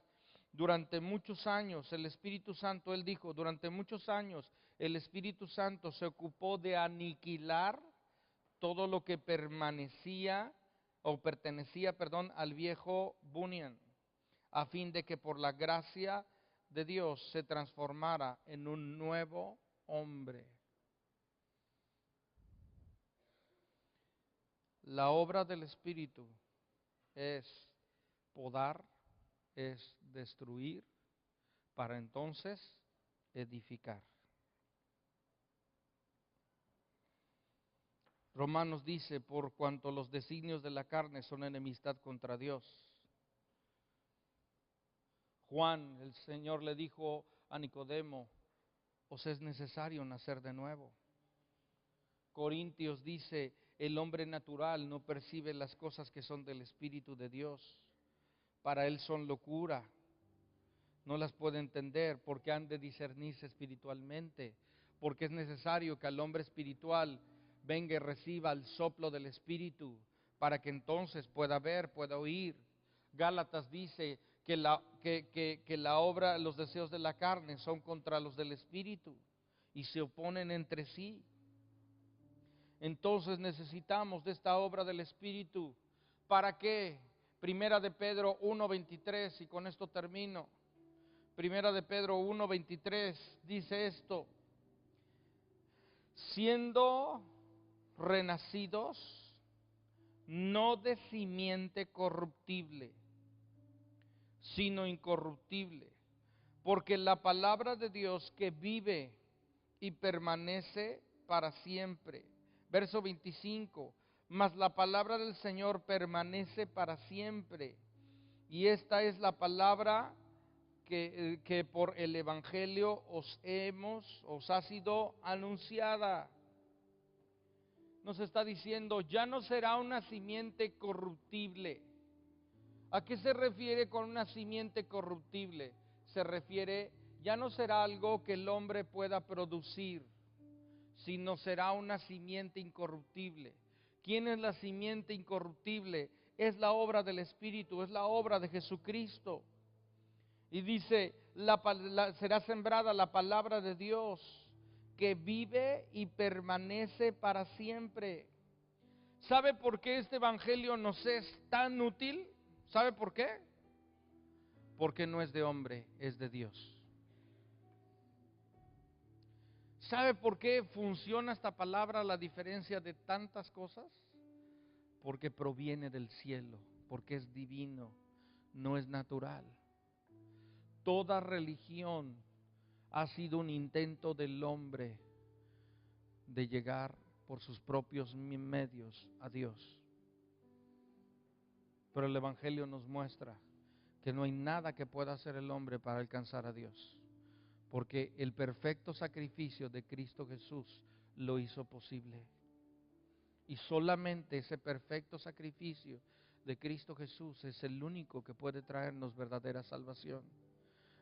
durante muchos años el Espíritu Santo, él dijo, durante muchos años el Espíritu Santo se ocupó de aniquilar todo lo que pertenecía, al viejo Bunyan, a fin de que por la gracia de Dios se transformara en un nuevo hombre. La obra del Espíritu es podar, es destruir, para entonces edificar. Romanos dice, por cuanto los designios de la carne son enemistad contra Dios. Juan, el Señor le dijo a Nicodemo, os es necesario nacer de nuevo. Corintios dice, el hombre natural no percibe las cosas que son del Espíritu de Dios. Para él son locura. No las puede entender porque han de discernirse espiritualmente. Porque es necesario que al hombre espiritual venga y reciba el soplo del Espíritu para que entonces pueda ver, pueda oír. Gálatas dice que la obra, los deseos de la carne son contra los del Espíritu y se oponen entre sí. Entonces necesitamos de esta obra del Espíritu. ¿Para qué? Primera de Pedro 1:23, y con esto termino. Primera de Pedro 1:23 dice esto: siendo renacidos, no de simiente corruptible, sino incorruptible, porque la palabra de Dios que vive y permanece para siempre. Verso 25, mas la palabra del Señor permanece para siempre. Y esta es la palabra que por el Evangelio os ha sido anunciada. Nos está diciendo, ya no será una simiente corruptible. ¿A qué se refiere con una simiente corruptible? Se refiere, ya no será algo que el hombre pueda producir, sino será una simiente incorruptible. ¿Quién es la simiente incorruptible? Es la obra del Espíritu, es la obra de Jesucristo. Y dice, será sembrada la palabra de Dios, que vive y permanece para siempre. ¿Sabe por qué este evangelio nos es tan útil? ¿Sabe por qué? Porque no es de hombre, es de Dios. ¿Sabe por qué funciona esta palabra a la diferencia de tantas cosas? Porque proviene del cielo, porque es divino, no es natural. Toda religión ha sido un intento del hombre de llegar por sus propios medios a Dios. Pero el Evangelio nos muestra que no hay nada que pueda hacer el hombre para alcanzar a Dios, porque el perfecto sacrificio de Cristo Jesús lo hizo posible. Y solamente ese perfecto sacrificio de Cristo Jesús es el único que puede traernos verdadera salvación.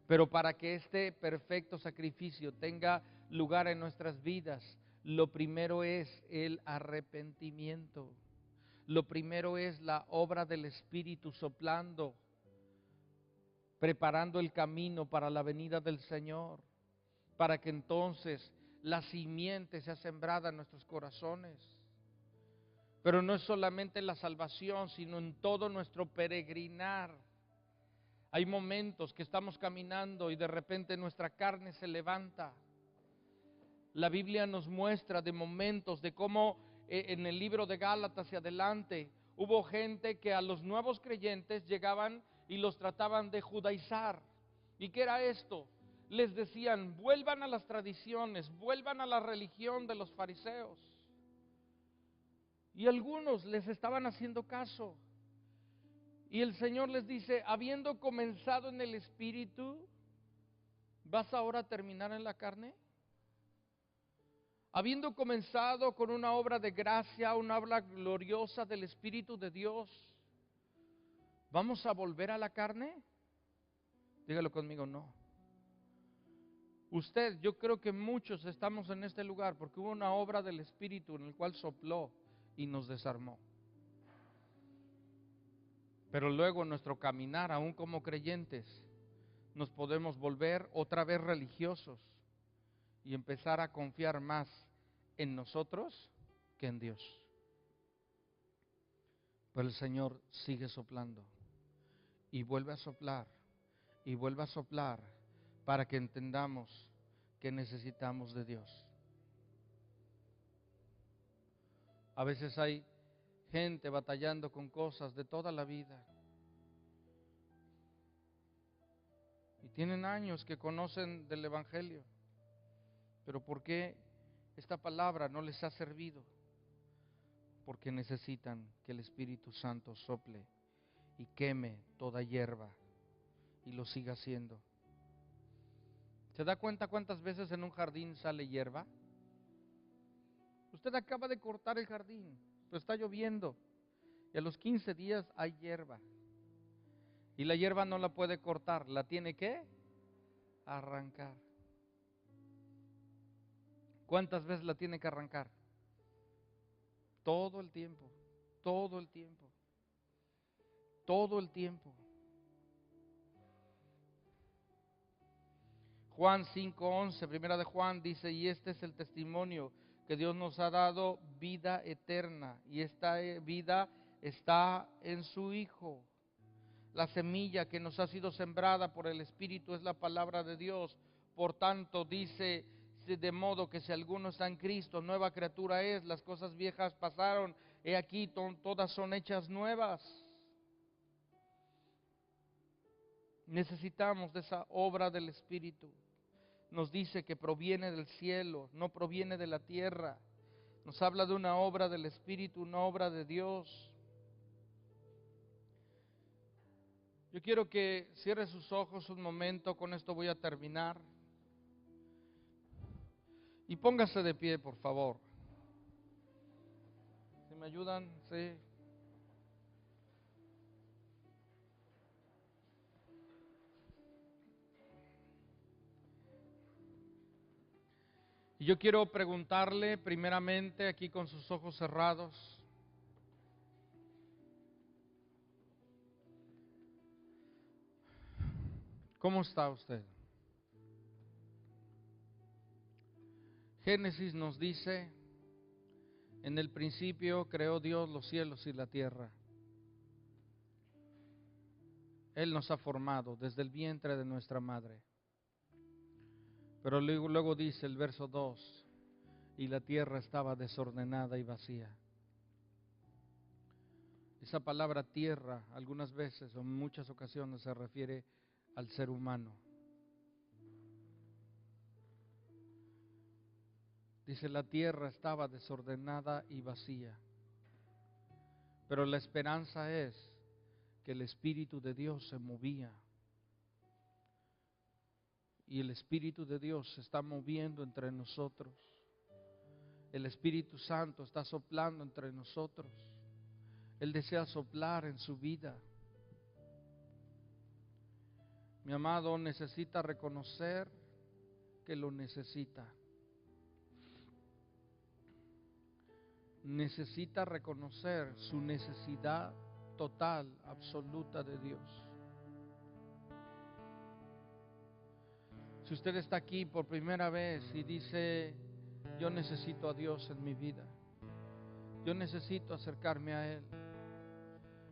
Pero para que este perfecto sacrificio tenga lugar en nuestras vidas, lo primero es el arrepentimiento. Lo primero es la obra del Espíritu soplando, preparando el camino para la venida del Señor, para que entonces la simiente sea sembrada en nuestros corazones. Pero no es solamente la salvación, sino en todo nuestro peregrinar. Hay momentos que estamos caminando y de repente nuestra carne se levanta. La Biblia nos muestra de momentos de cómo en el libro de Gálatas y adelante hubo gente que a los nuevos creyentes llegaban y los trataban de judaizar. ¿Y qué era esto? Les decían, vuelvan a las tradiciones, vuelvan a la religión de los fariseos. Y algunos les estaban haciendo caso. Y el Señor les dice, habiendo comenzado en el Espíritu, ¿vas ahora a terminar en la carne? Habiendo comenzado con una obra de gracia, una obra gloriosa del Espíritu de Dios, ¿vamos a volver a la carne? Dígalo conmigo, no. Usted, yo creo que muchos estamos en este lugar porque hubo una obra del Espíritu en el cual sopló y nos desarmó. Pero luego en nuestro caminar, aún como creyentes, nos podemos volver otra vez religiosos y empezar a confiar más en nosotros que en Dios. Pero el Señor sigue soplando y vuelve a soplar y vuelve a soplar para que entendamos que necesitamos de Dios. A veces hay gente batallando con cosas de toda la vida y tienen años que conocen del Evangelio, pero ¿por qué esta palabra no les ha servido? Porque necesitan que el Espíritu Santo sople y queme toda hierba y lo siga haciendo. ¿Se da cuenta cuántas veces en un jardín sale hierba? Usted acaba de cortar el jardín, pero está lloviendo y a los 15 días hay hierba. Y la hierba no la puede cortar, la tiene que arrancar. ¿Cuántas veces la tiene que arrancar? Todo el tiempo, todo el tiempo, todo el tiempo. Juan 5:11, primera de Juan dice, y este es el testimonio que Dios nos ha dado, vida eterna, y esta vida está en su Hijo. La semilla que nos ha sido sembrada por el Espíritu es la palabra de Dios. Por tanto, dice, de modo que si alguno está en Cristo, nueva criatura es, las cosas viejas pasaron, he aquí todas son hechas nuevas. Necesitamos de esa obra del Espíritu. Nos dice que proviene del cielo, no proviene de la tierra. Nos habla de una obra del Espíritu, una obra de Dios. Yo quiero que cierre sus ojos un momento, con esto voy a terminar. Y póngase de pie, por favor. ¿Si me ayudan? Sí. Y yo quiero preguntarle primeramente, aquí con sus ojos cerrados, ¿cómo está usted? Génesis nos dice, en el principio creó Dios los cielos y la tierra. Él nos ha formado desde el vientre de nuestra madre. Pero luego dice el verso 2, y la tierra estaba desordenada y vacía. Esa palabra tierra algunas veces o en muchas ocasiones se refiere al ser humano. Dice, la tierra estaba desordenada y vacía. Pero la esperanza es que el Espíritu de Dios se movía. Y el Espíritu de Dios se está moviendo entre nosotros. El Espíritu Santo está soplando entre nosotros. Él desea soplar en su vida. Mi amado necesita reconocer que lo necesita. Necesita reconocer su necesidad total, absoluta de Dios. Si usted está aquí por primera vez y dice, yo necesito a Dios en mi vida, yo necesito acercarme a Él.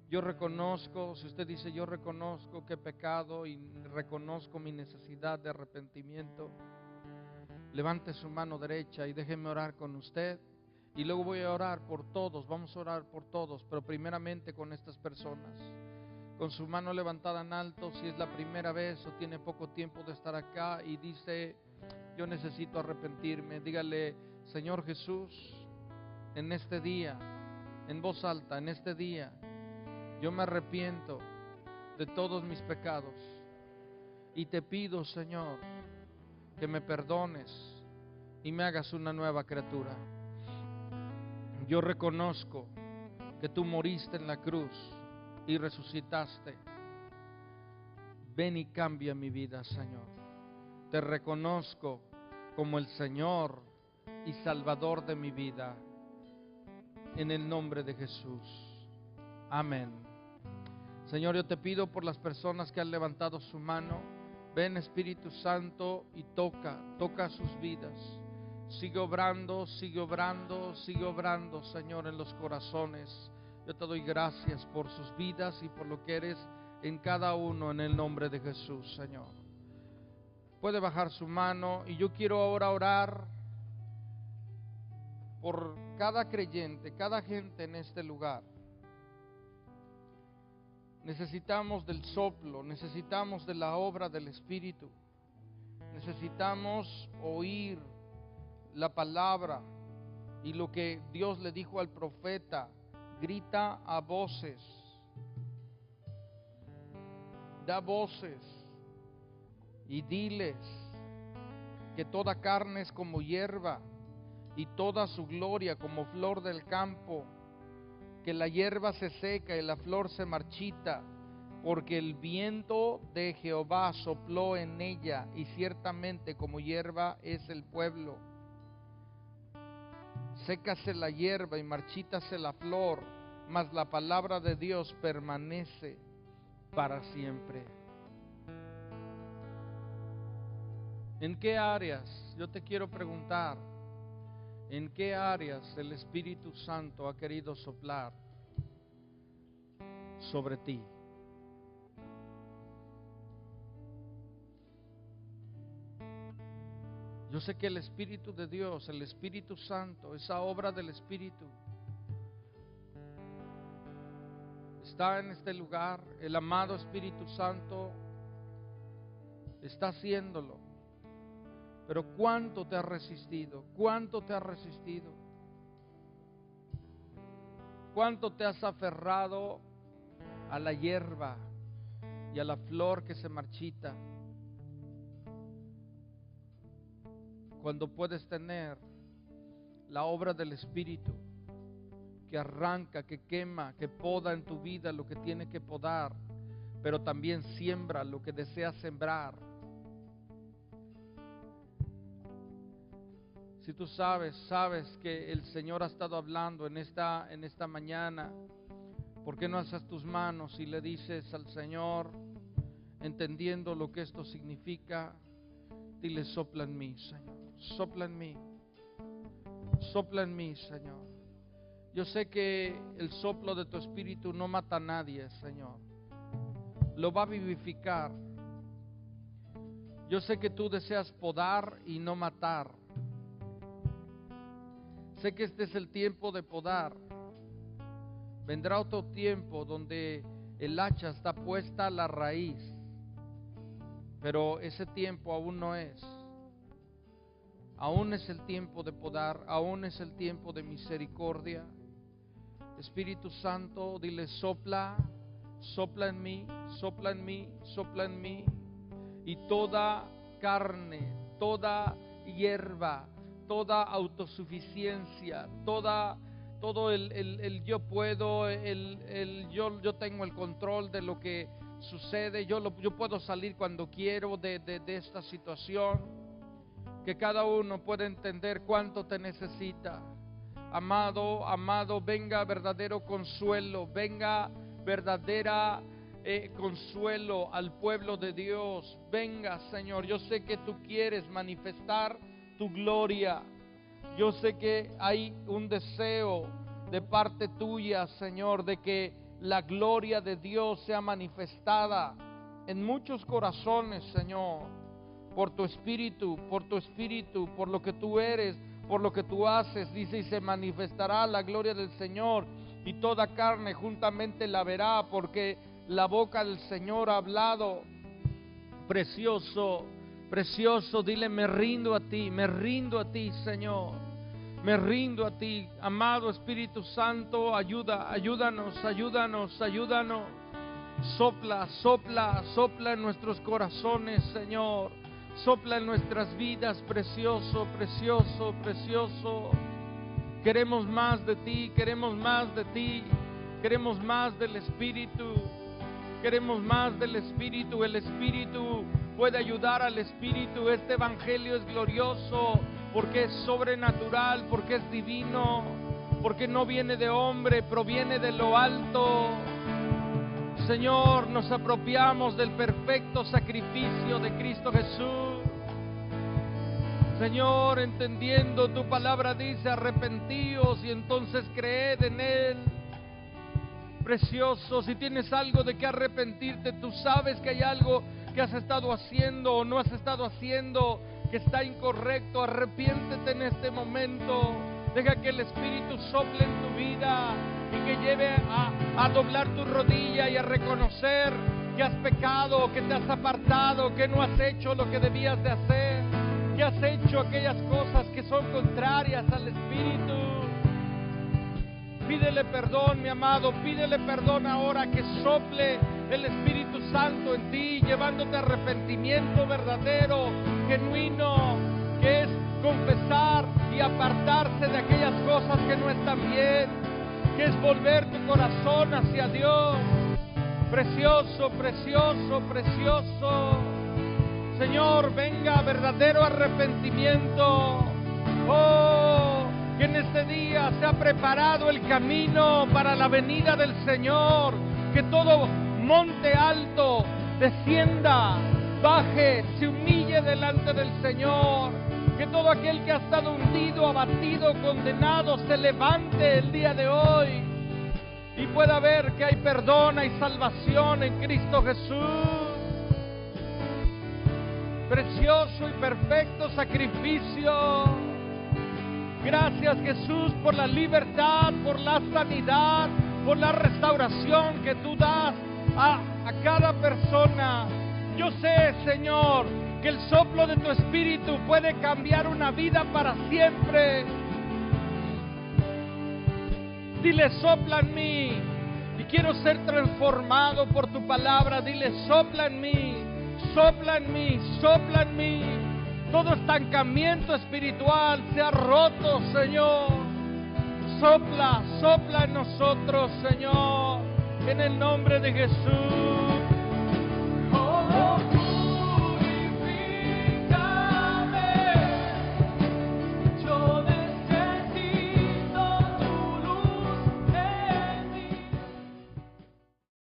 Yo reconozco, si usted dice, yo reconozco que he pecado y reconozco mi necesidad de arrepentimiento, levante su mano derecha y déjeme orar con usted. Y luego voy a orar por todos, vamos a orar por todos, pero primeramente con estas personas. Con su mano levantada en alto, si es la primera vez o tiene poco tiempo de estar acá y dice, yo necesito arrepentirme, dígale, Señor Jesús, en este día, en voz alta, en este día, yo me arrepiento de todos mis pecados y te pido, Señor, que me perdones y me hagas una nueva criatura. Yo reconozco que tú moriste en la cruz y resucitaste. Ven y cambia mi vida, Señor. Te reconozco como el Señor y Salvador de mi vida. En el nombre de Jesús. Amén. Señor, yo te pido por las personas que han levantado su mano. Ven, Espíritu Santo, y toca sus vidas. Sigue obrando, sigue obrando, sigue obrando, Señor, en los corazones. Yo te doy gracias por sus vidas y por lo que eres en cada uno, en el nombre de Jesús, Señor. Puede bajar su mano y yo quiero ahora orar por cada creyente, cada gente en este lugar. Necesitamos del soplo, necesitamos de la obra del Espíritu. Necesitamos oír la palabra y lo que Dios le dijo al profeta, grita a voces, da voces. y diles que toda carne es como hierba y toda su gloria como flor del campo, que la hierba se seca y la flor se marchita, porque el viento de Jehová sopló en ella, y ciertamente como hierba es el pueblo. Sécase la hierba y marchítase la flor, mas la palabra de Dios permanece para siempre. ¿En qué áreas? Yo te quiero preguntar, ¿en qué áreas el Espíritu Santo ha querido soplar sobre ti? Yo sé que el Espíritu de Dios, el Espíritu Santo, esa obra del Espíritu, está en este lugar. El amado Espíritu Santo está haciéndolo. Pero ¿cuánto te ha resistido? ¿Cuánto te ha resistido? ¿Cuánto te has aferrado a la hierba y a la flor que se marchita, cuando puedes tener la obra del Espíritu que arranca, que quema, que poda en tu vida lo que tiene que podar, pero también siembra lo que desea sembrar? Si tú sabes que el Señor ha estado hablando en esta mañana, ¿por qué no alzas tus manos y le dices al Señor, entendiendo lo que esto significa? Dile: sopla en mí, Señor, sopla en mí, sopla en mí, Señor. Yo sé que el soplo de tu Espíritu no mata a nadie, Señor, lo va a vivificar. Yo sé que tú deseas podar y no matar. Sé que este es el tiempo de podar. Vendrá otro tiempo donde el hacha está puesta a la raíz, pero ese tiempo aún no es. Aún es el tiempo de podar, aún es el tiempo de misericordia. Espíritu Santo, dile: sopla, sopla en mí, sopla en mí, sopla en mí. Y toda carne, toda hierba, toda autosuficiencia, todo el yo puedo, yo tengo el control de lo que sucede, yo puedo salir cuando quiero de esta situación. Que cada uno pueda entender cuánto te necesita. Amado, amado, venga verdadero consuelo, venga verdadera consuelo al pueblo de Dios. Venga, Señor, yo sé que tú quieres manifestar tu gloria. Yo sé que hay un deseo de parte tuya, Señor, de que la gloria de Dios sea manifestada en muchos corazones, Señor, por tu Espíritu, por lo que tú eres, por lo que tú haces. Dice: y se manifestará la gloria del Señor, y toda carne juntamente la verá, porque la boca del Señor ha hablado. Precioso, precioso, dile: me rindo a ti, Señor, me rindo a ti. Amado Espíritu Santo, ayúdanos. Sopla, sopla, sopla en nuestros corazones, Señor. Sopla en nuestras vidas, precioso, precioso, precioso. Queremos más de ti, queremos más de ti, queremos más del Espíritu, queremos más del Espíritu. El Espíritu puede ayudar al Espíritu. Este Evangelio es glorioso porque es sobrenatural, porque es divino, porque no viene de hombre, proviene de lo alto. Señor, nos apropiamos del perfecto sacrificio de Cristo Jesús. Señor, entendiendo tu palabra dice: arrepentíos y entonces creed en Él. Precioso, si tienes algo de que arrepentirte, tú sabes que hay algo que has estado haciendo o no has estado haciendo que está incorrecto, arrepiéntete en este momento. Deja que el Espíritu sople en tu vida y que lleve a doblar tu rodilla y a reconocer que has pecado, que te has apartado, que no has hecho lo que debías de hacer, que has hecho aquellas cosas que son contrarias al Espíritu. Pídele perdón, mi amado, pídele perdón ahora, que sople el Espíritu Santo en ti, llevándote a arrepentimiento verdadero, genuino, que es confesar y apartarse de aquellas cosas que no están bien, que es volver tu corazón hacia Dios. Precioso, precioso, precioso. Señor, venga verdadero arrepentimiento. Oh, que en este día se ha preparado el camino para la venida del Señor. Que todo monte alto descienda, baje, se humille delante del Señor. Que todo aquel que ha estado hundido, abatido, condenado, se levante el día de hoy y pueda ver que hay perdón, hay salvación en Cristo Jesús. Precioso y perfecto sacrificio. Gracias, Jesús, por la libertad, por la sanidad, por la restauración que tú das a cada persona. Yo sé, Señor, que el soplo de tu Espíritu puede cambiar una vida para siempre. Dile, sopla en mí, y quiero ser transformado por tu palabra. Dile, sopla en mí, sopla en mí, sopla en mí. Todo estancamiento espiritual se ha roto, Señor. Sopla, sopla en nosotros, Señor, en el nombre de Jesús.